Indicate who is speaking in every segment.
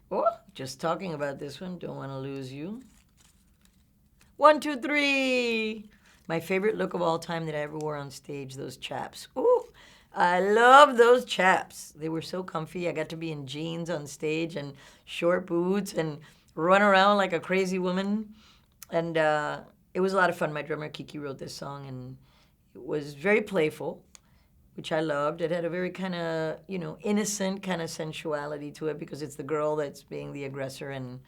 Speaker 1: Oh, just talking about this one. Don't want to lose you. 1, 2, 3. My favorite look of all time that I ever wore on stage, those chaps. Ooh, I love those chaps. They were so comfy. I got to be in jeans on stage and short boots and run around like a crazy woman. And it was a lot of fun. My drummer Kiki wrote this song, and it was very playful, which I loved. It had a very kind of, innocent kind of sensuality to it because it's the girl that's being the aggressor, and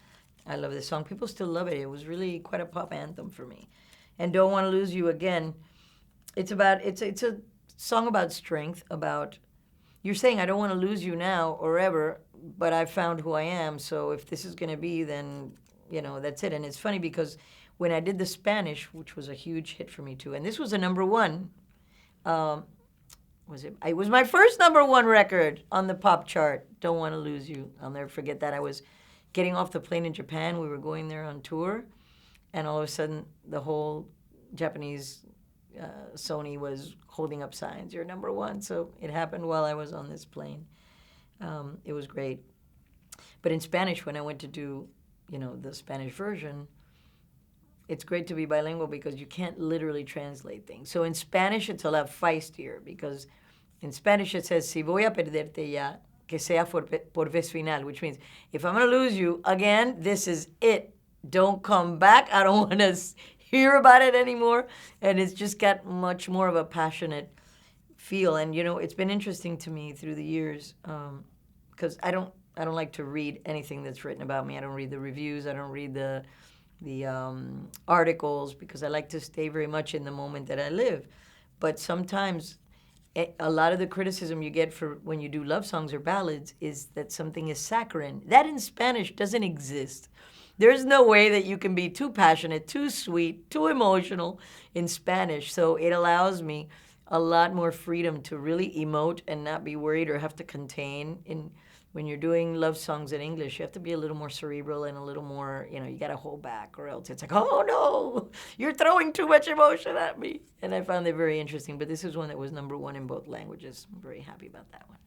Speaker 1: I love this song. People still love it. It was really quite a pop anthem for me. And Don't Want to Lose You Again. It's a song about strength, about you're saying I don't want to lose you now or ever, but I've found who I am. So if this is going to be, then that's it. And it's funny because when I did the Spanish, which was a huge hit for me too, and this was a number one. Um, was it? It was my first number one record on the pop chart. Don't Want to Lose You. I'll never forget that. I was getting off the plane in Japan. We were going there on tour, and all of a sudden, the whole Japanese Sony was holding up signs. You're number one. So it happened while I was on this plane. It was great. But in Spanish, when I went to do, the Spanish version, it's great to be bilingual because you can't literally translate things. So in Spanish, it's a lot feistier because in Spanish it says, si voy a perderte ya, que sea por vez final, which means if I'm going to lose you again, this is it. Don't come back. I don't want to hear about it anymore. And it's just got much more of a passionate feel. And, it's been interesting to me through the years because I don't like to read anything that's written about me. I don't read the reviews. I don't read the articles because I like to stay very much in the moment that I live. But sometimes a lot of the criticism you get for when you do love songs or ballads is that something is saccharine. That in Spanish doesn't exist. There's no way that you can be too passionate, too sweet, too emotional in Spanish. So it allows me a lot more freedom to really emote and not be worried or have to contain. When you're doing love songs in English, you have to be a little more cerebral and a little more, you got to hold back or else it's like, oh no, you're throwing too much emotion at me. And I found it very interesting. But this is one that was number one in both languages. I'm very happy about that one.